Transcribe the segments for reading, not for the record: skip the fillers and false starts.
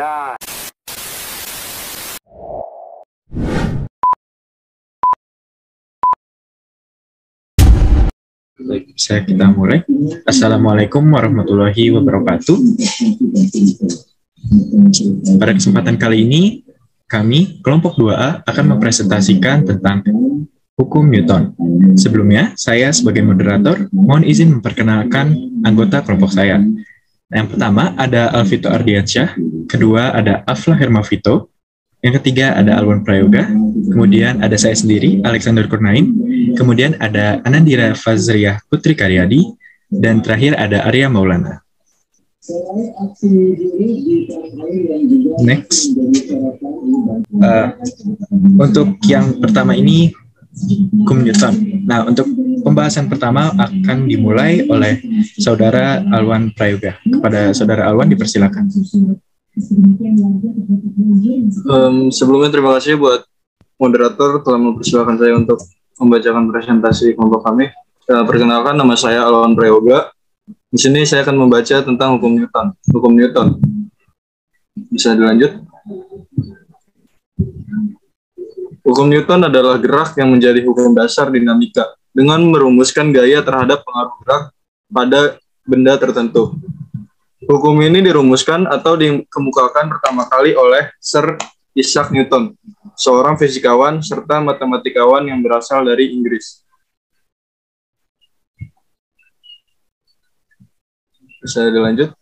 Nah, Baik, bisa kita mulai. Assalamualaikum warahmatullahi wabarakatuh. Pada kesempatan kali ini, kami, kelompok 2A, akan mempresentasikan tentang hukum Newton. Sebelumnya, saya sebagai moderator, mohon izin memperkenalkan anggota kelompok saya. Yang pertama ada Alvito Ardiansyah, kedua ada Afla Hermavito, yang ketiga ada Alwan Prayoga, kemudian ada saya sendiri, Alexander Kurnain, kemudian ada Anandira Fazriah Putri Karyadi, dan terakhir ada Arya Maulana. Next. Untuk yang pertama ini, hukum Newton. Nah, untuk pembahasan pertama akan dimulai oleh Saudara Alwan Prayoga. Kepada Saudara Alwan dipersilakan. Sebelumnya terima kasih buat moderator telah mempersilahkan saya untuk membacakan presentasi kelompok kami. Perkenalkan, nama saya Alwan Prayoga. Di sini saya akan membaca tentang hukum Newton. Hukum Newton. Bisa dilanjut? Hukum Newton adalah gerak yang menjadi hukum dasar dinamika dengan merumuskan gaya terhadap pengaruh gerak pada benda tertentu. Hukum ini dirumuskan atau dikemukakan pertama kali oleh Sir Isaac Newton, seorang fisikawan serta matematikawan yang berasal dari Inggris. Bisa dilanjut?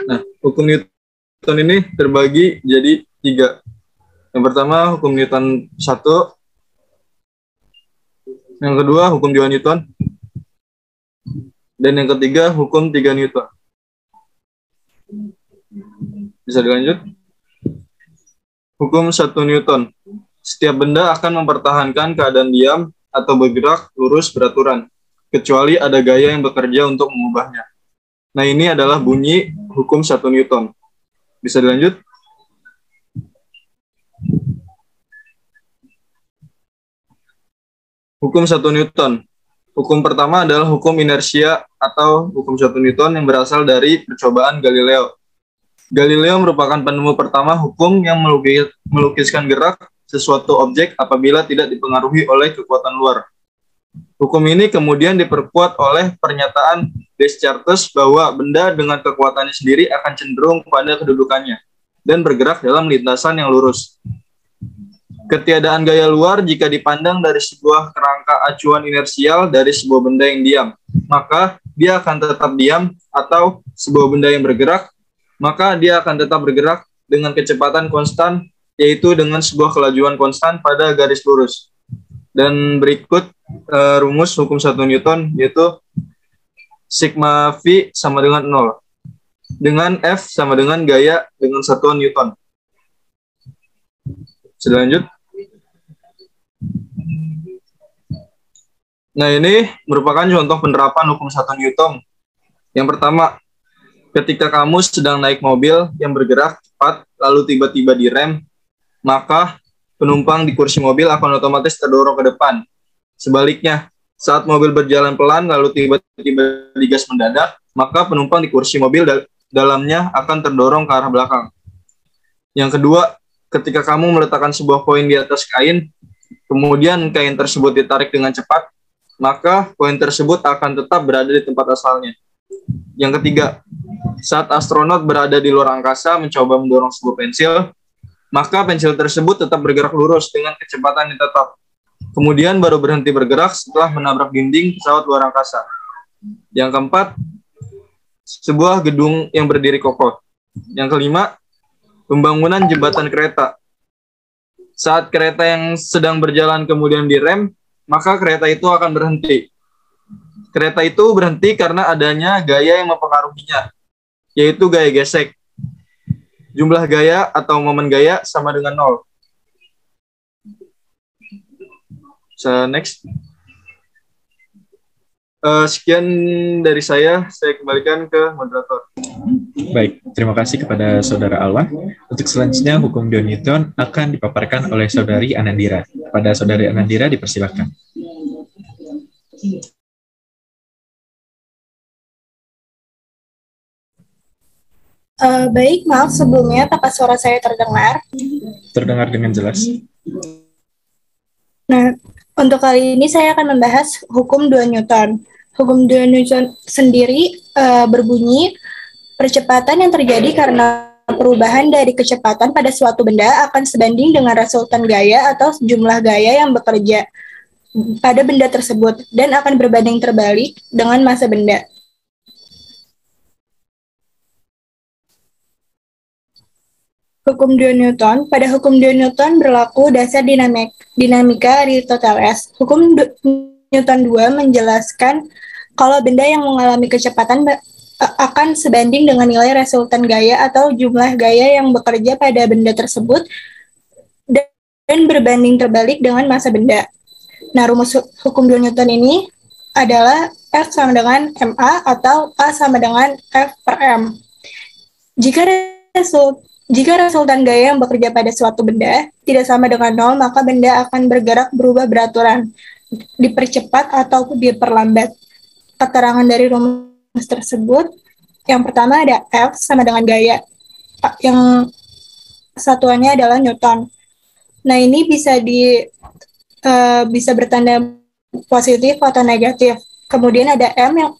Nah, hukum Newton ini terbagi jadi 3. Yang pertama, hukum Newton 1. Yang kedua, hukum 2 Newton. Dan yang ketiga, hukum 3 Newton. Bisa dilanjut? Hukum 1 Newton. Setiap benda akan mempertahankan keadaan diam atau bergerak lurus beraturan, kecuali ada gaya yang bekerja untuk mengubahnya. Nah, ini adalah bunyi hukum 1 Newton. Bisa dilanjut? Hukum 1 Newton. Hukum pertama adalah hukum inersia atau hukum 1 Newton yang berasal dari percobaan Galileo. Galileo merupakan penemu pertama hukum yang melukiskan gerak sesuatu objek apabila tidak dipengaruhi oleh kekuatan luar. Hukum ini kemudian diperkuat oleh pernyataan Descartes bahwa benda dengan kekuatannya sendiri akan cenderung pada kedudukannya dan bergerak dalam lintasan yang lurus. Ketiadaan gaya luar jika dipandang dari sebuah kerangka acuan inersial dari sebuah benda yang diam, maka dia akan tetap diam, atau sebuah benda yang bergerak, maka dia akan tetap bergerak dengan kecepatan konstan, yaitu dengan sebuah kelajuan konstan pada garis lurus. Dan berikut rumus hukum 1 Newton, yaitu sigma V sama dengan 0, dengan F sama dengan gaya dengan satuan Newton. Selanjut. Nah, ini merupakan contoh penerapan hukum 1 Newton. Yang pertama, ketika kamu sedang naik mobil yang bergerak cepat, lalu tiba-tiba direm, maka penumpang di kursi mobil akan otomatis terdorong ke depan. Sebaliknya, saat mobil berjalan pelan, lalu tiba-tiba digas mendadak, maka penumpang di kursi mobil dalamnya akan terdorong ke arah belakang. Yang kedua, ketika kamu meletakkan sebuah koin di atas kain, kemudian kain tersebut ditarik dengan cepat, maka koin tersebut akan tetap berada di tempat asalnya. Yang ketiga, saat astronot berada di luar angkasa mencoba mendorong sebuah pensil, maka pensil tersebut tetap bergerak lurus dengan kecepatan yang tetap. Kemudian baru berhenti bergerak setelah menabrak dinding pesawat luar angkasa. Yang keempat, sebuah gedung yang berdiri kokoh. Yang kelima, pembangunan jembatan kereta. Saat kereta yang sedang berjalan kemudian direm, maka kereta itu akan berhenti. Kereta itu berhenti karena adanya gaya yang mempengaruhinya, yaitu gaya gesek. Jumlah gaya atau momen gaya sama dengan 0. Next. Sekian dari saya kembalikan ke moderator. Baik, terima kasih kepada Saudara Alwan. Untuk selanjutnya, hukum Newton akan dipaparkan oleh Saudari Anandira. Pada Saudari Anandira dipersilakan. Baik, maaf sebelumnya, apakah suara saya terdengar? Terdengar dengan jelas. Nah, untuk kali ini saya akan membahas hukum 2 Newton. Hukum 2 Newton sendiri berbunyi, percepatan yang terjadi karena perubahan dari kecepatan pada suatu benda akan sebanding dengan resultan gaya atau jumlah gaya yang bekerja pada benda tersebut dan akan berbanding terbalik dengan massa benda. Hukum 2 Newton. Pada hukum 2 Newton berlaku dasar dinamika Aristoteles. Hukum Newton 2 menjelaskan kalau benda yang mengalami kecepatan akan sebanding dengan nilai resultan gaya atau jumlah gaya yang bekerja pada benda tersebut dan berbanding terbalik dengan massa benda. Nah, rumus hukum 2 Newton ini adalah F sama dengan MA atau A sama dengan F per M. Jika resultan gaya yang bekerja pada suatu benda tidak sama dengan 0, maka benda akan bergerak berubah beraturan, dipercepat atau diperlambat. Keterangan dari rumus tersebut, yang pertama ada F sama dengan gaya, yang satuannya adalah Newton. Nah, ini bisa bertanda positif atau negatif. Kemudian ada M yang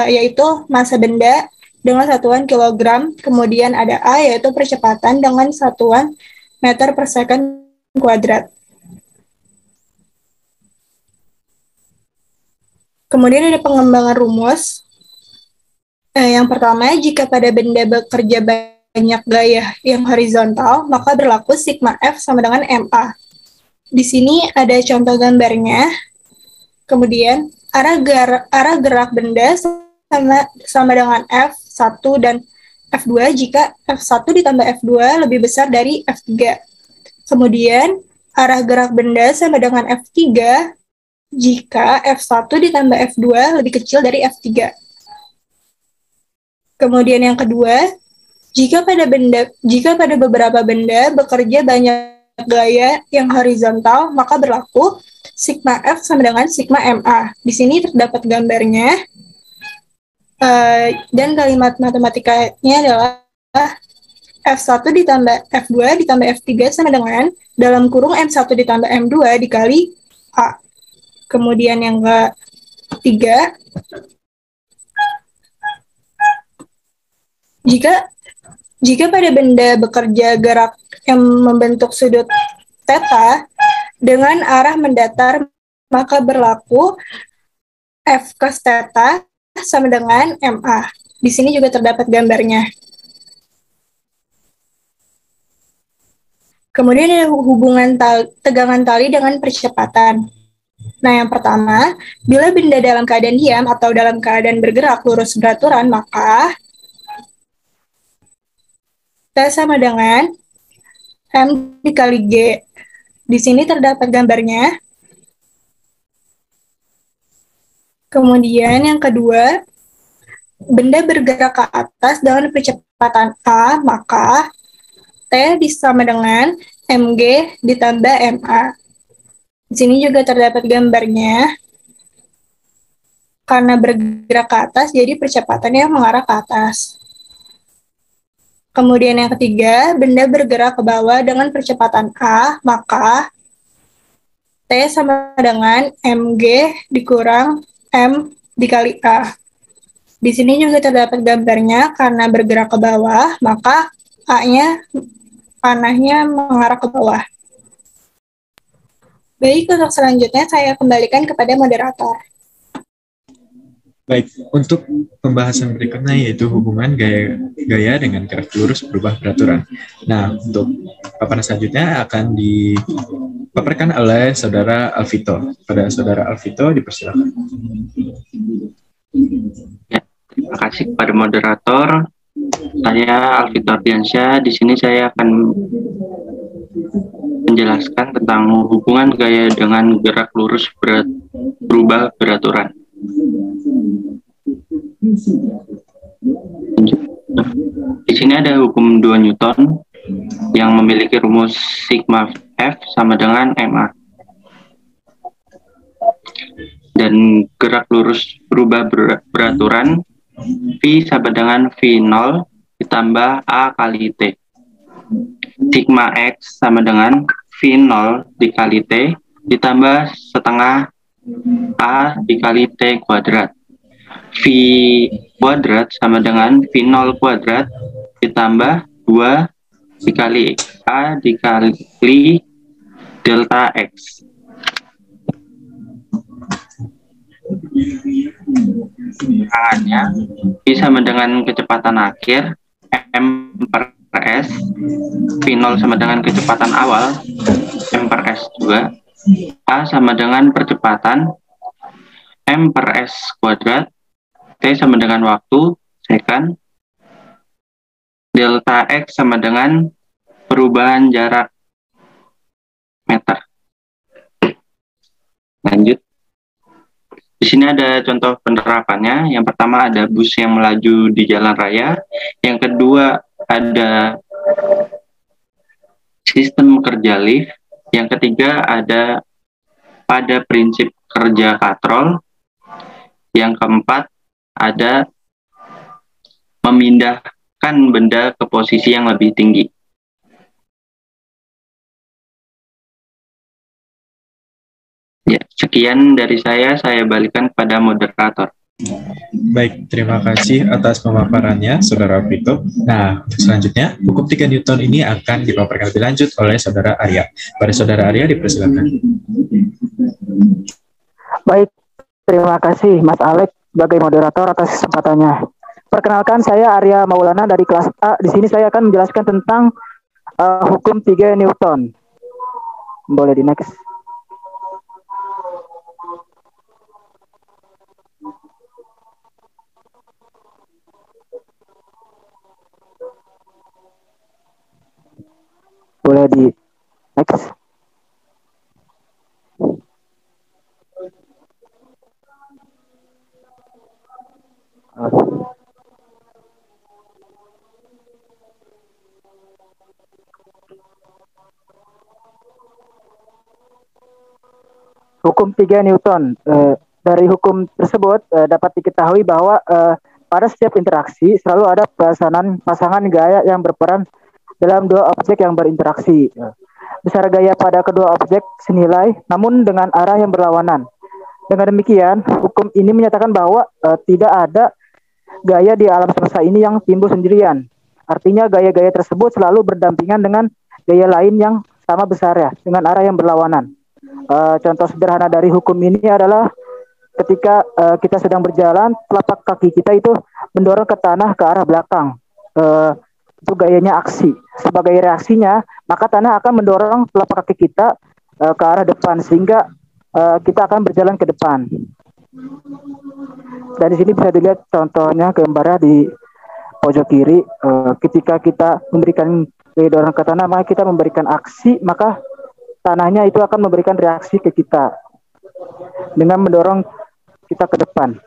yaitu massa benda dengan satuan kilogram, kemudian ada A yaitu percepatan dengan satuan meter per second kuadrat. Kemudian ada pengembangan rumus. Yang pertama, jika pada benda bekerja banyak gaya yang horizontal, maka berlaku sigma F sama dengan MA. Di sini ada contoh gambarnya. Kemudian arah gerak benda sama dengan F1 dan F2 jika F1 ditambah F2 lebih besar dari F3. Kemudian arah gerak benda sama dengan F3 jika F1 ditambah F2 lebih kecil dari F3. Kemudian yang kedua, jika pada beberapa benda bekerja banyak gaya yang horizontal, maka berlaku sigma F sama dengan sigma MA. Di sini terdapat gambarnya. Dan kalimat matematikanya adalah F1 ditambah F2 ditambah F3 sama dengan dalam kurung M1 ditambah M2 dikali A. Kemudian yang ketiga, jika pada benda bekerja gerak yang membentuk sudut theta dengan arah mendatar, maka berlaku F cos theta sama dengan MA. Di sini juga terdapat gambarnya. Kemudian ada hubungan tegangan tali dengan percepatan. Nah, yang pertama, bila benda dalam keadaan diam atau dalam keadaan bergerak lurus beraturan, maka T sama dengan M dikali G. Di sini terdapat gambarnya. Kemudian yang kedua, benda bergerak ke atas dengan percepatan A, maka T sama dengan Mg ditambah Ma. Di sini juga terdapat gambarnya. Karena bergerak ke atas, jadi percepatannya mengarah ke atas. Kemudian yang ketiga, benda bergerak ke bawah dengan percepatan A, maka T sama dengan Mg dikurang M dikali A. Di sini juga terdapat gambarnya, karena bergerak ke bawah, maka A-nya, panahnya mengarah ke bawah. Baik, untuk selanjutnya saya kembalikan kepada moderator. Baik, untuk pembahasan berikutnya yaitu hubungan gaya dengan gerak lurus berubah beraturan. Nah, untuk paparan selanjutnya akan dipaparkan oleh Saudara Alvito. Pada Saudara Alvito, dipersilakan. Ya, terima kasih kepada moderator. Saya Alvito Ardiansyah. Di sini saya akan menjelaskan tentang hubungan gaya dengan gerak lurus berubah beraturan. Di sini ada hukum 2 Newton yang memiliki rumus sigma F sama dengan MA. Dan gerak lurus berubah beraturan V sama dengan V0 ditambah A kali T. Sigma X sama dengan V0 dikali T ditambah setengah A dikali T kuadrat. V kuadrat sama dengan V0 kuadrat ditambah 2 dikali A dikali delta X. Keterangannya I sama dengan kecepatan akhir M per S, V0 sama dengan kecepatan awal M per S juga, A sama dengan percepatan M per S kuadrat, T sama dengan waktu second, delta X sama dengan perubahan jarak meter. Lanjut. Di sini ada contoh penerapannya. Yang pertama ada bus yang melaju di jalan raya. Yang kedua ada sistem kerja lift. Yang ketiga ada pada prinsip kerja katrol. Yang keempat ada memindahkan benda ke posisi yang lebih tinggi. Ya, sekian dari saya balikan kepada moderator. Baik, terima kasih atas pemaparannya, Saudara Vito. Nah, untuk selanjutnya, hukum 3 Newton ini akan dipaparkan lebih lanjut oleh Saudara Arya. Pada Saudara Arya, dipersilakan. Baik, terima kasih Mas Alex sebagai moderator atas kesempatannya. Perkenalkan, saya Arya Maulana dari kelas A. Di sini saya akan menjelaskan tentang hukum 3 Newton. Boleh di next. Boleh di next. Hukum 3 Newton. Dari hukum tersebut dapat diketahui bahwa pada setiap interaksi selalu ada pasangan gaya yang berperan dalam dua objek yang berinteraksi. Besar gaya pada kedua objek senilai, namun dengan arah yang berlawanan. Dengan demikian, hukum ini menyatakan bahwa tidak ada gaya di alam semesta ini yang timbul sendirian. Artinya gaya-gaya tersebut selalu berdampingan dengan gaya lain yang sama besarnya, dengan arah yang berlawanan. Contoh sederhana dari hukum ini adalah ketika kita sedang berjalan, telapak kaki kita itu mendorong ke tanah ke arah belakang. Itu gayanya aksi. Sebagai reaksinya, maka tanah akan mendorong telapak kaki kita ke arah depan sehingga kita akan berjalan ke depan. Dan di sini bisa dilihat contohnya gambarnya di pojok kiri. Ketika kita memberikan gaya dorong ke tanah, maka kita memberikan aksi, maka tanahnya itu akan memberikan reaksi ke kita dengan mendorong kita ke depan.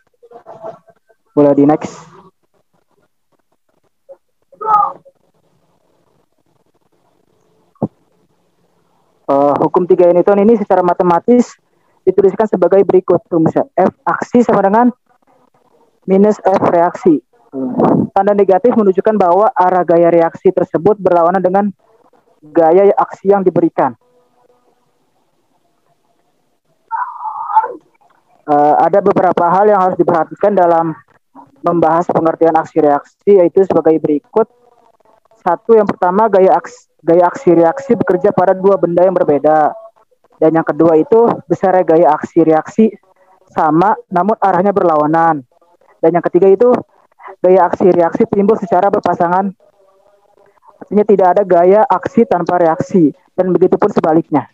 Boleh di next. Hukum 3 Newton ini secara matematis dituliskan sebagai berikut. Rumusnya F aksi sama dengan minus F reaksi. Tanda negatif menunjukkan bahwa arah gaya reaksi tersebut berlawanan dengan gaya aksi yang diberikan. Ada beberapa hal yang harus diperhatikan dalam membahas pengertian aksi reaksi, yaitu sebagai berikut. Satu, yang pertama, gaya aksi reaksi bekerja pada dua benda yang berbeda. Dan yang kedua itu besar gaya aksi reaksi sama namun arahnya berlawanan. Dan yang ketiga itu gaya aksi reaksi timbul secara berpasangan. Artinya tidak ada gaya aksi tanpa reaksi, dan begitu pun sebaliknya.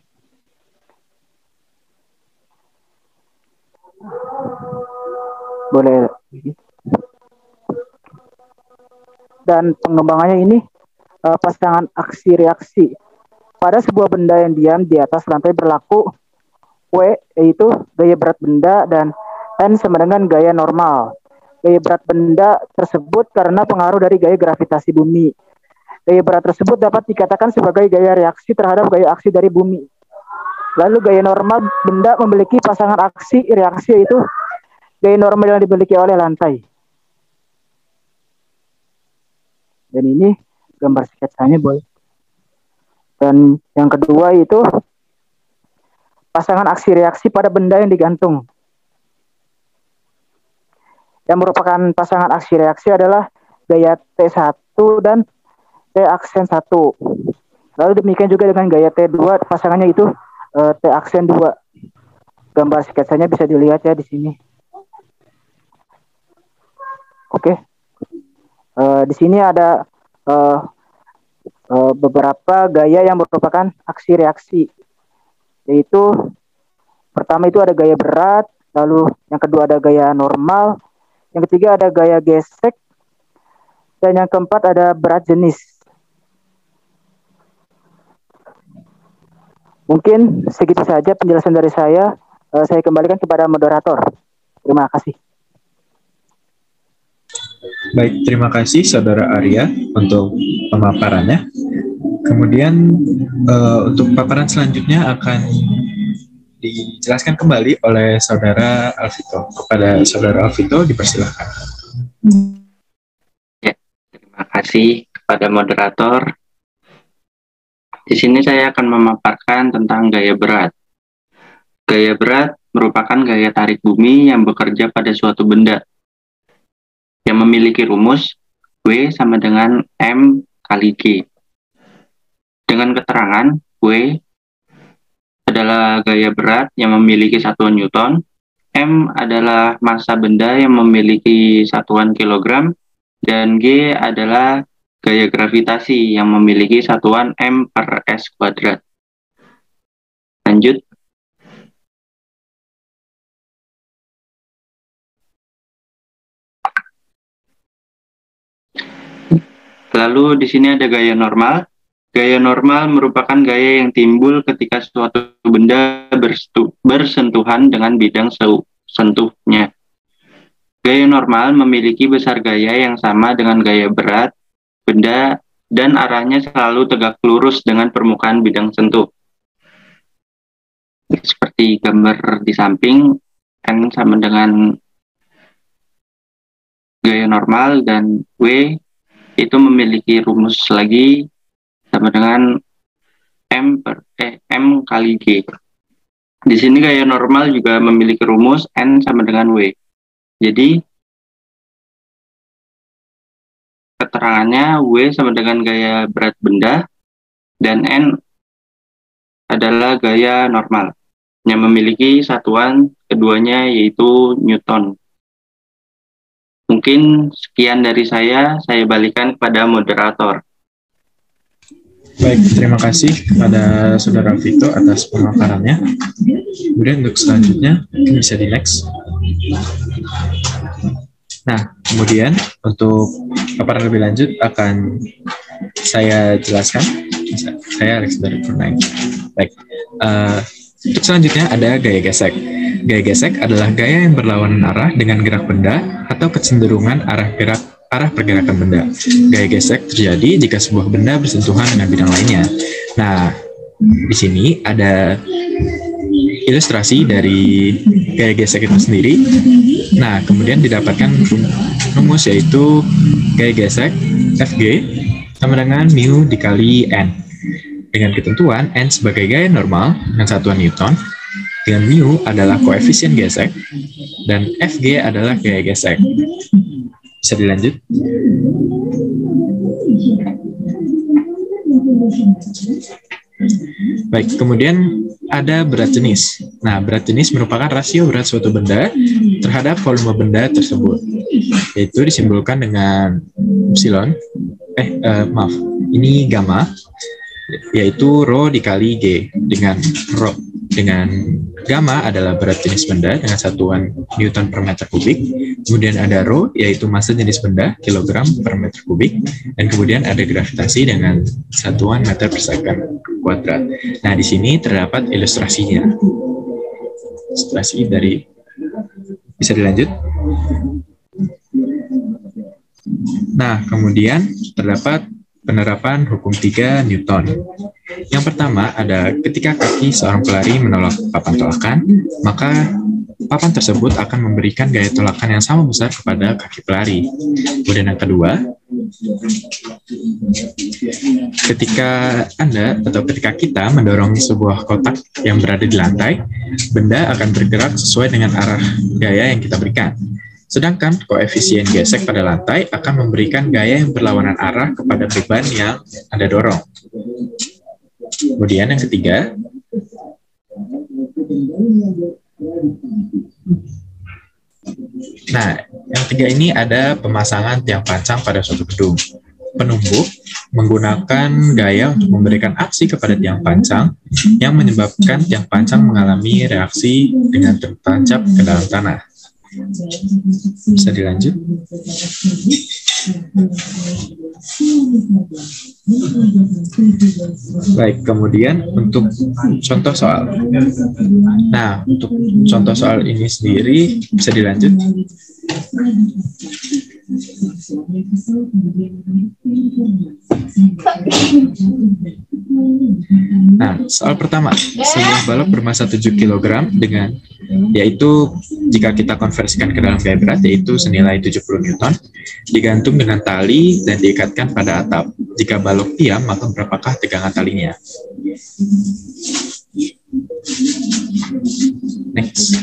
Boleh. Dan pengembangannya ini pasangan aksi reaksi. Pada sebuah benda yang diam di atas lantai berlaku W, yaitu gaya berat benda, dan N sama dengan gaya normal. Gaya berat benda tersebut karena pengaruh dari gaya gravitasi bumi. Gaya berat tersebut dapat dikatakan sebagai gaya reaksi terhadap gaya aksi dari bumi. Lalu gaya normal benda memiliki pasangan aksi reaksi, yaitu gaya normal yang dimiliki oleh lantai. Dan ini gambar sketsanya boleh. Dan yang kedua itu pasangan aksi reaksi pada benda yang digantung. Yang merupakan pasangan aksi reaksi adalah gaya T1 dan T aksen 1. Lalu demikian juga dengan gaya T2, pasangannya itu T aksen 2. Gambar sketsanya bisa dilihat ya di sini. Oke. Di sini ada beberapa gaya yang merupakan aksi reaksi. Yaitu pertama itu ada gaya berat, lalu yang kedua ada gaya normal, yang ketiga ada gaya gesek, dan yang keempat ada berat jenis. Mungkin segitu saja penjelasan dari saya. Saya kembalikan kepada moderator. Terima kasih. Baik, terima kasih Saudara Arya untuk pemaparannya. Kemudian untuk paparan selanjutnya akan dijelaskan kembali oleh Saudara Alvito. Kepada Saudara Alvito dipersilakan. Ya, terima kasih kepada moderator. Di sini saya akan memaparkan tentang gaya berat. Gaya berat merupakan gaya tarik bumi yang bekerja pada suatu benda yang memiliki rumus W sama dengan M kali G. Dengan keterangan W adalah gaya berat yang memiliki satuan Newton, M adalah massa benda yang memiliki satuan kilogram, dan G adalah gaya gravitasi yang memiliki satuan M per S kuadrat. Lanjut. Lalu di sini ada gaya normal. Gaya normal merupakan gaya yang timbul ketika suatu benda bersentuhan dengan bidang sentuhnya. Gaya normal memiliki besar gaya yang sama dengan gaya berat benda dan arahnya selalu tegak lurus dengan permukaan bidang sentuh. Seperti gambar di samping, N sama dengan gaya normal dan W itu memiliki rumus lagi sama dengan M kali G. Di sini gaya normal juga memiliki rumus N sama dengan W. Jadi keterangannya W sama dengan gaya berat benda dan N adalah gaya normal yang memiliki satuan keduanya yaitu Newton. Mungkin sekian dari saya balikan kepada moderator. Baik, terima kasih kepada Saudara Vito atas pemaparannya. Kemudian untuk selanjutnya, mungkin bisa di next. Nah, kemudian untuk paparan lebih lanjut akan saya jelaskan. Saya Alex dari Purnai. Baik, untuk selanjutnya ada gaya gesek. Gaya gesek adalah gaya yang berlawanan arah dengan gerak benda atau kecenderungan arah pergerakan benda. Gaya gesek terjadi jika sebuah benda bersentuhan dengan bidang lainnya. Nah, di sini ada ilustrasi dari gaya gesek itu sendiri. Nah, kemudian didapatkan rumus yaitu gaya gesek Fg sama dengan mu dikali N. Dengan ketentuan N sebagai gaya normal dengan satuan Newton, dengan mu adalah koefisien gesek, dan Fg adalah gaya gesek. Bisa dilanjut? Baik, kemudian ada berat jenis. Nah, berat jenis merupakan rasio berat suatu benda terhadap volume benda tersebut, yaitu disimbolkan dengan epsilon, ini gamma, yaitu rho dikali G, dengan gamma adalah berat jenis benda dengan satuan Newton per meter kubik, kemudian ada rho yaitu massa jenis benda kilogram per meter kubik, dan kemudian ada gravitasi dengan satuan meter per second kuadrat. Nah, di sini terdapat ilustrasinya. Ilustrasi dari, bisa dilanjut? Nah, kemudian terdapat penerapan hukum 3 Newton. Yang pertama ada ketika kaki seorang pelari menolak papan tolakan, maka papan tersebut akan memberikan gaya tolakan yang sama besar kepada kaki pelari. Kemudian yang kedua, Ketika Anda atau ketika kita mendorong sebuah kotak yang berada di lantai, benda akan bergerak sesuai dengan arah gaya yang kita berikan. Sedangkan koefisien gesek pada lantai akan memberikan gaya yang berlawanan arah kepada beban yang Anda dorong. Kemudian yang ketiga, yang ketiga ini ada pemasangan tiang pancang pada suatu gedung. Penumbuk menggunakan gaya untuk memberikan aksi kepada tiang pancang yang menyebabkan tiang pancang mengalami reaksi dengan tertancap ke dalam tanah. Bisa dilanjut? Baik, kemudian untuk contoh soal. Nah, untuk contoh soal ini sendiri bisa dilanjut? Nah, soal pertama, sebuah balok bermasa 7 kg dengan, yaitu jika kita konversikan ke dalam gaya berat, yaitu senilai 70 Newton, digantung dengan tali dan diikatkan pada atap. Jika balok diam, maka berapakah tegangan talinya? Next.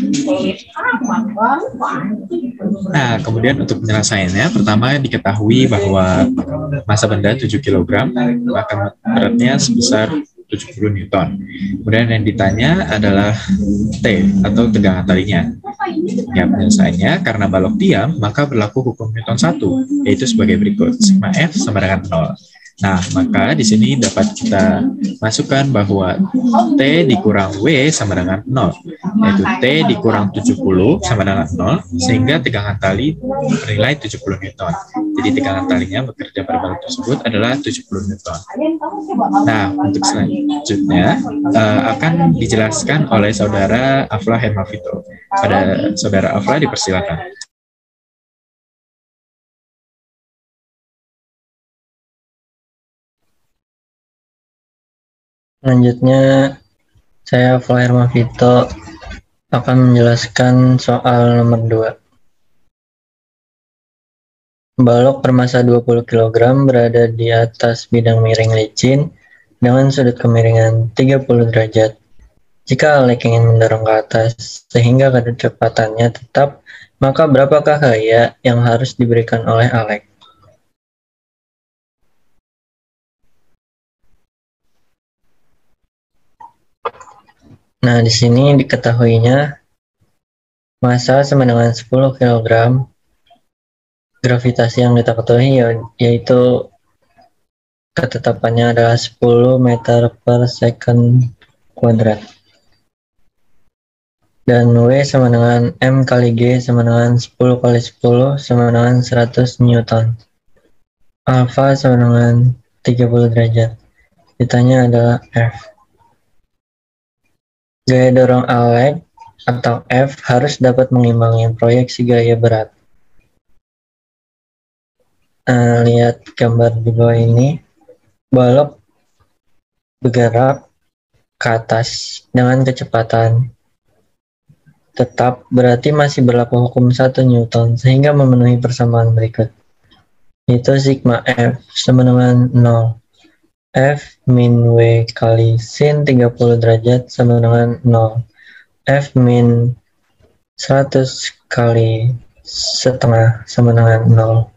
Nah, kemudian untuk penyelesaiannya, pertama diketahui bahwa massa benda 7 kg, maka beratnya sebesar 70 Newton. Kemudian yang ditanya adalah T atau tegangan talinya. Ya, penyelesaiannya, karena balok diam, maka berlaku hukum Newton 1, yaitu sebagai berikut. Sigma F sama dengan 0. Nah, maka di sini dapat kita masukkan bahwa T dikurang W sama dengan 0, yaitu T dikurang 70 sama dengan 0, sehingga tegangan tali bernilai 70 Newton. Jadi tegangan talinya bekerja pada balok tersebut adalah 70 Newton. Nah, untuk selanjutnya akan dijelaskan oleh saudara Afla Hermavito. Pada saudara Afla dipersilakan. Selanjutnya, saya Afla Hermavito akan menjelaskan soal nomor 2. Balok bermasa 20 kg berada di atas bidang miring licin dengan sudut kemiringan 30 derajat. Jika Alek ingin mendorong ke atas sehingga kecepatannya tetap, maka berapakah gaya yang harus diberikan oleh Alek? Nah, di sini diketahuinya massa sama dengan 10 kg, gravitasi yang kita ketahui yaitu ketetapannya adalah 10 meter per second kuadrat. Dan W sama dengan M kali G sama dengan 10 kali 10 sama dengan 100 Newton. Alpha sama dengan 30 derajat. Ditanya adalah F. Gaya dorong Alek atau F harus dapat mengimbangi proyeksi gaya berat. Lihat gambar di bawah ini. Balok bergerak ke atas dengan kecepatan tetap, berarti masih berlaku hukum 1 Newton sehingga memenuhi persamaan berikut. Itu sigma F sama dengan 0. F min W kali sin 30 derajat sama dengan 0. F min 100 kali setengah sama dengan 0.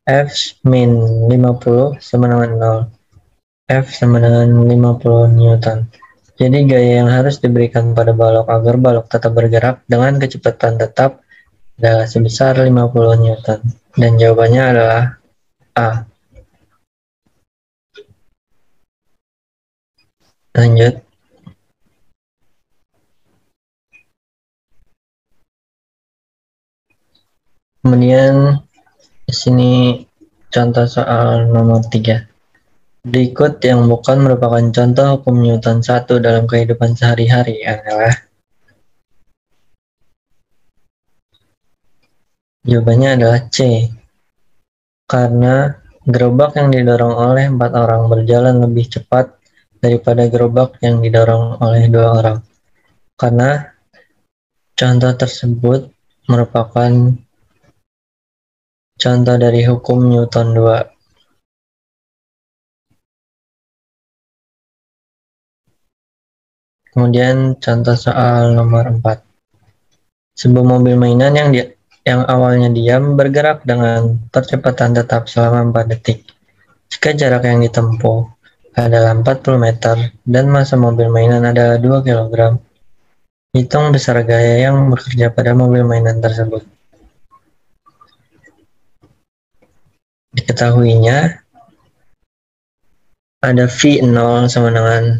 F min 50 sama dengan 0. F sama dengan 50 Newton. Jadi gaya yang harus diberikan pada balok agar balok tetap bergerak dengan kecepatan tetap adalah sebesar 50 Newton. Dan jawabannya adalah A. Lanjut. Kemudian di sini contoh soal nomor 3. Berikut yang bukan merupakan contoh hukum Newton 1 dalam kehidupan sehari-hari adalah, jawabannya adalah C. Karena gerobak yang didorong oleh 4 orang berjalan lebih cepat daripada gerobak yang didorong oleh 2 orang. Karena contoh tersebut merupakan contoh dari hukum Newton 2. Kemudian contoh soal nomor 4. Sebuah mobil mainan yang awalnya diam bergerak dengan percepatan tetap selama 4 detik. Jika jarak yang ditempuh adalah 40 meter dan massa mobil mainan adalah 2 kg, hitung besar gaya yang bekerja pada mobil mainan tersebut. Diketahuinya ada V0 sama dengan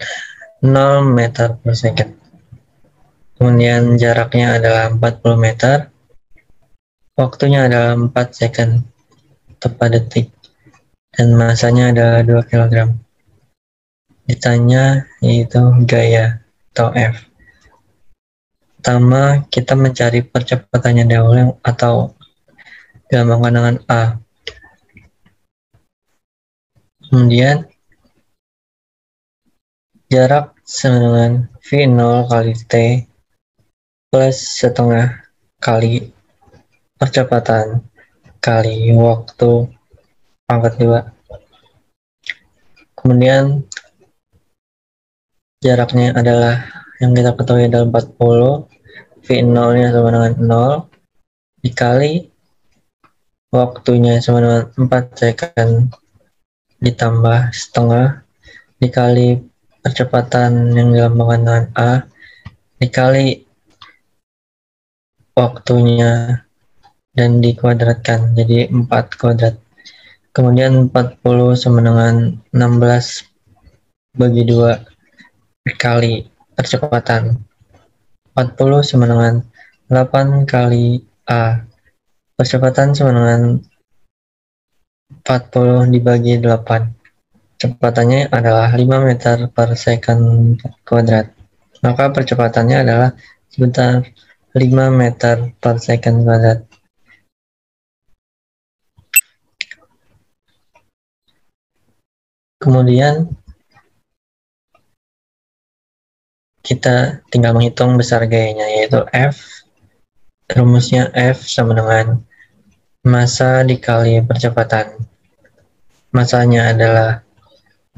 0 meter per second. Kemudian jaraknya adalah 40 meter, waktunya adalah 4 second tepat detik, dan massanya adalah 2 kg. Ditanya yaitu gaya atau F. Pertama, kita mencari percepatannya dahulu atau dilambangkan dengan A. Kemudian jarak sama dengan V0 kali T plus setengah kali percepatan kali waktu pangkat 2. Kemudian jaraknya adalah yang kita ketahui adalah 40, V0 nya sama dengan 0 dikali waktunya sama dengan 4 second ditambah setengah dikali percepatan yang dilambangkan dengan A dikali waktunya dan dikuadratkan jadi 4 kuadrat. Kemudian 40 sama dengan 16 bagi 2 dikali percepatan. 40 sama dengan 8 kali A. Percepatan sama dengan 40 dibagi 8. Kecepatannya adalah 5 meter per second kuadrat. Maka percepatannya adalah sebentar 5 meter per second kuadrat. Kemudian kita tinggal menghitung besar gayanya, yaitu F. Rumusnya F sama dengan massa dikali percepatan. Massanya adalah,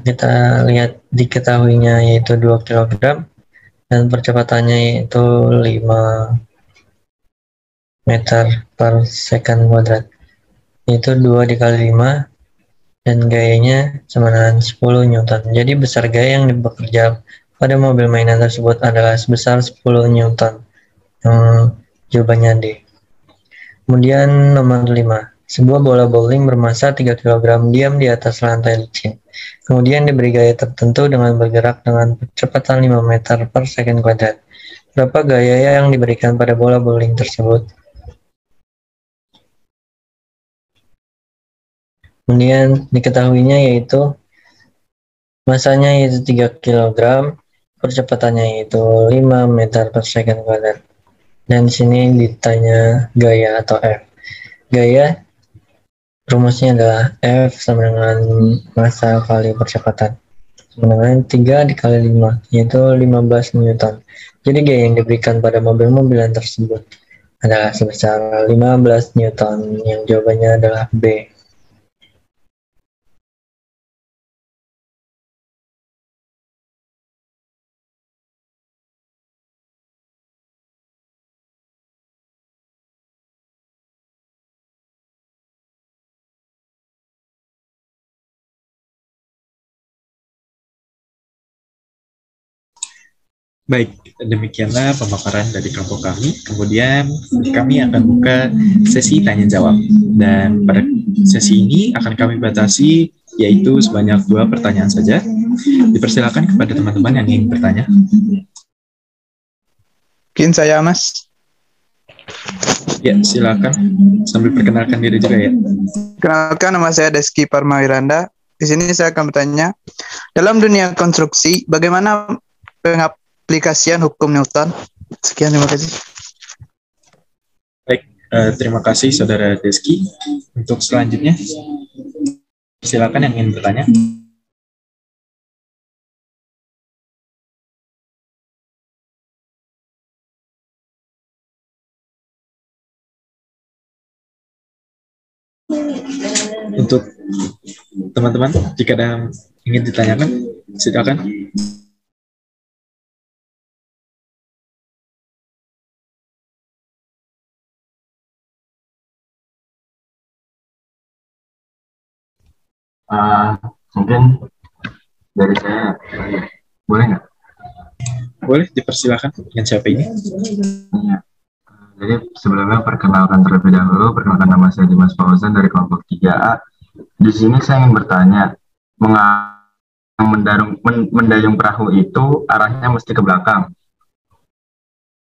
kita lihat diketahuinya yaitu 2 kg dan percepatannya yaitu 5 meter per second kuadrat, yaitu 2 dikali 5 dan gayanya sama dengan 10 Newton. Jadi besar gaya yang bekerja pada mobil mainan tersebut adalah sebesar 10 Newton. Jawabannya D. Kemudian nomor 5. Sebuah bola bowling bermassa 3 kg diam di atas lantai licin. Kemudian diberi gaya tertentu dengan bergerak dengan kecepatan 5 meter per second kuadrat. Berapa gaya yang diberikan pada bola bowling tersebut? Kemudian diketahuinya yaitu massanya yaitu 3 kg, percepatannya yaitu 5 meter per second kuadrat. Dan di sini ditanya gaya atau F. Gaya rumusnya adalah F sama dengan massa kali percepatan sama dengan 3 dikali 5 yaitu 15 Newton. Jadi gaya yang diberikan pada mobil-mobilan tersebut adalah sebesar 15 Newton, yang jawabannya adalah B. Baik, demikianlah pemaparan dari kelompok kami. Kemudian kami akan buka sesi tanya jawab. Dan pada sesi ini akan kami batasi yaitu sebanyak 2 pertanyaan saja. Dipersilakan kepada teman-teman yang ingin bertanya. Mungkin saya, Mas. Ya, silakan. Sambil perkenalkan diri juga ya. Kenalkan, nama saya Deski Parmawiranda. Di sini saya akan bertanya, dalam dunia konstruksi, bagaimana pengaplikasian hukum Newton? Sekian, terima kasih. Baik, terima kasih Saudara Deski. Untuk selanjutnya, silakan yang ingin bertanya. Untuk teman-teman, jika ada yang ingin ditanyakan, silakan. Ah, mungkin dari saya, boleh nggak? Boleh dipersilakan dengan siapa ini? Iya. Jadi sebelumnya perkenalkan terlebih dahulu, perkenalkan nama saya Dimas Fauzan dari kelompok 3A. Di sini saya ingin bertanya, mengapa mendayung perahu itu arahnya mesti ke belakang?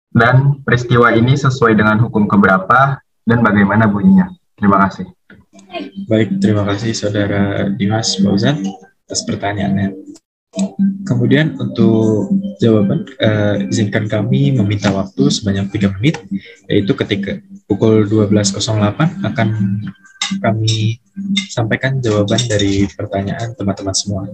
Dan peristiwa ini sesuai dengan hukum keberapa dan bagaimana bunyinya? Terima kasih. Baik, terima kasih Saudara Dimas Fauzan atas pertanyaannya. Kemudian untuk jawaban, izinkan kami meminta waktu sebanyak 3 menit, yaitu ketika pukul 12.08 akan kami sampaikan jawaban dari pertanyaan teman-teman semua.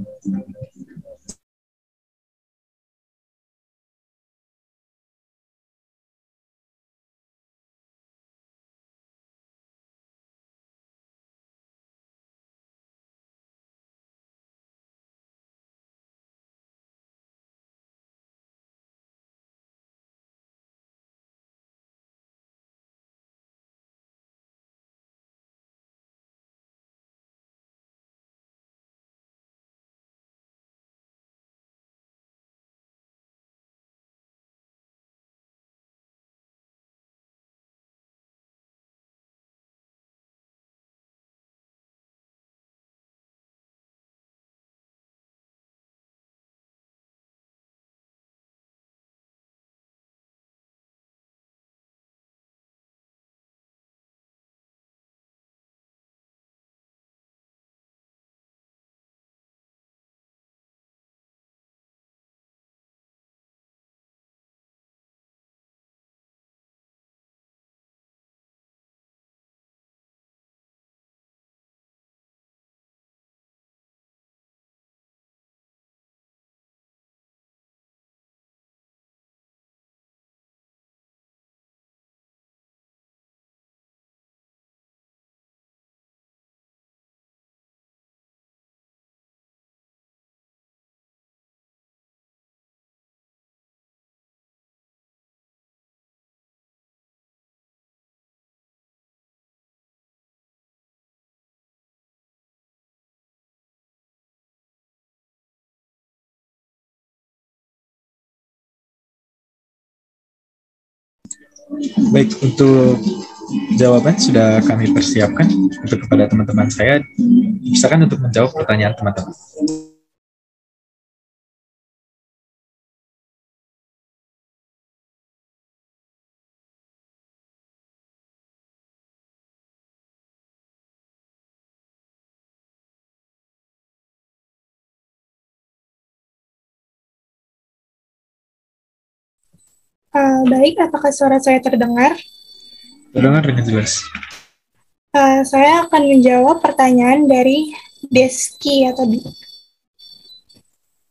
Baik, untuk jawaban sudah kami persiapkan untuk kepada teman-teman saya. Silakan untuk menjawab pertanyaan teman-teman. Baik, apakah suara saya terdengar? Terdengar dengan jelas. Saya akan menjawab pertanyaan dari Deski atau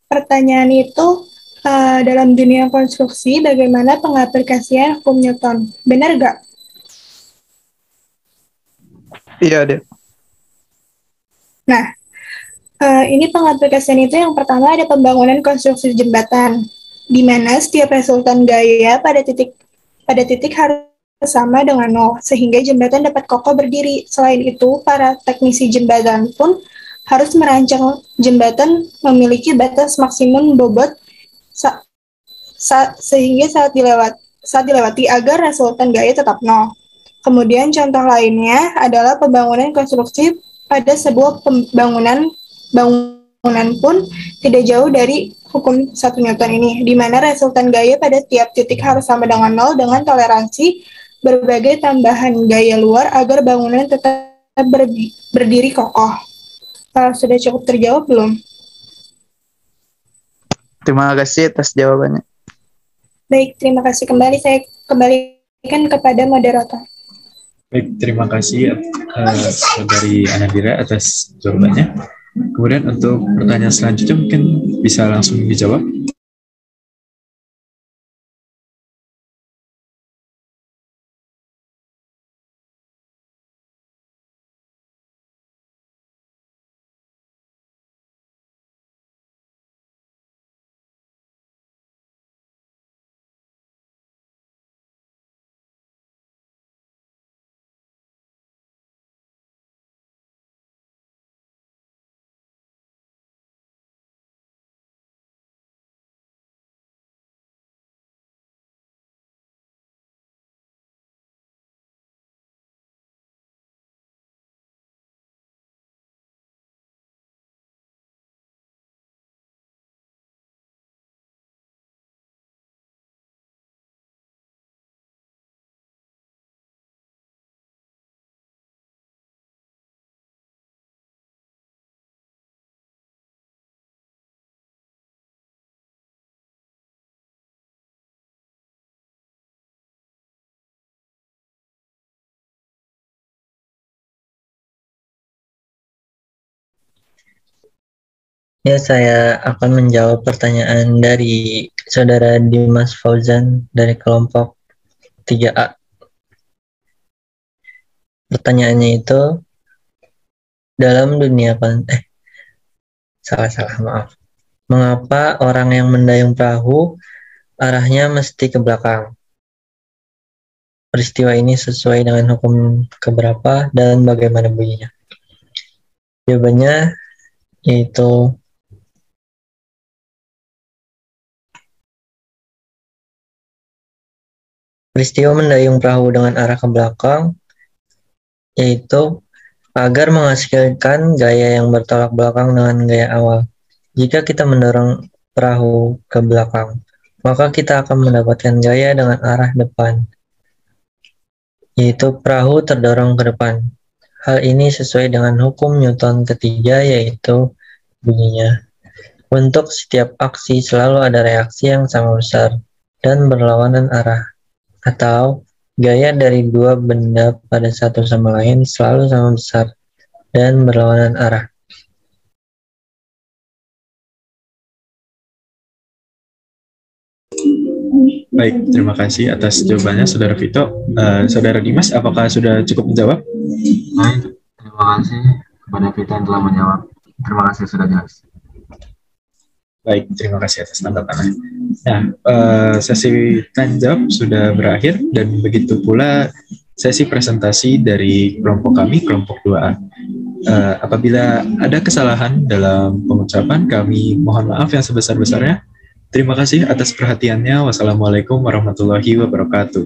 pertanyaan itu dalam dunia konstruksi bagaimana pengaplikasian hukum Newton? Benar nggak? Iya, Dek. Nah, ini pengaplikasian itu yang pertama ada pembangunan konstruksi jembatan, di mana setiap resultan gaya pada titik harus sama dengan nol, sehingga jembatan dapat kokoh berdiri. Selain itu, para teknisi jembatan pun harus merancang jembatan memiliki batas maksimum bobot sehingga saat dilewati agar resultan gaya tetap nol. Kemudian contoh lainnya adalah pembangunan konstruksi pada sebuah bangunan pun tidak jauh dari hukum 1 Newton ini, di mana resultan gaya pada tiap titik harus sama dengan nol dengan toleransi berbagai tambahan gaya luar agar bangunan tetap berdiri kokoh. Sudah cukup terjawab belum? Terima kasih atas jawabannya. Baik, terima kasih kembali. Saya kembalikan kepada moderator. Baik, terima kasih Saudari Anandira atas jawabannya. Kemudian untuk pertanyaan selanjutnya mungkin bisa langsung dijawab. Ya, saya akan menjawab pertanyaan dari Saudara Dimas Fauzan dari kelompok 3A. Pertanyaannya itu, dalam dunia maaf. Mengapa orang yang mendayung perahu arahnya mesti ke belakang? Peristiwa ini sesuai dengan hukum keberapa dan bagaimana bunyinya? Jawabannya yaitu peristiwa mendayung perahu dengan arah ke belakang yaitu agar menghasilkan gaya yang bertolak belakang dengan gaya awal. Jika kita mendorong perahu ke belakang, maka kita akan mendapatkan gaya dengan arah depan, yaitu perahu terdorong ke depan. Hal ini sesuai dengan hukum Newton ketiga, yaitu bunyinya, untuk setiap aksi selalu ada reaksi yang sama besar dan berlawanan arah, atau gaya dari dua benda pada satu sama lain selalu sama besar dan berlawanan arah. Baik, terima kasih atas jawabannya Saudara Vito. Saudara Dimas, apakah sudah cukup menjawab? Baik, terima kasih kepada Vito yang telah menjawab. Terima kasih sudah jelas. Baik, terima kasih atas tanda tangan. Nah, sesi tanya jawab sudah berakhir dan begitu pula sesi presentasi dari kelompok kami, kelompok 2A. Apabila ada kesalahan dalam pengucapan, kami mohon maaf yang sebesar-besarnya. Terima kasih atas perhatiannya. Wassalamualaikum warahmatullahi wabarakatuh.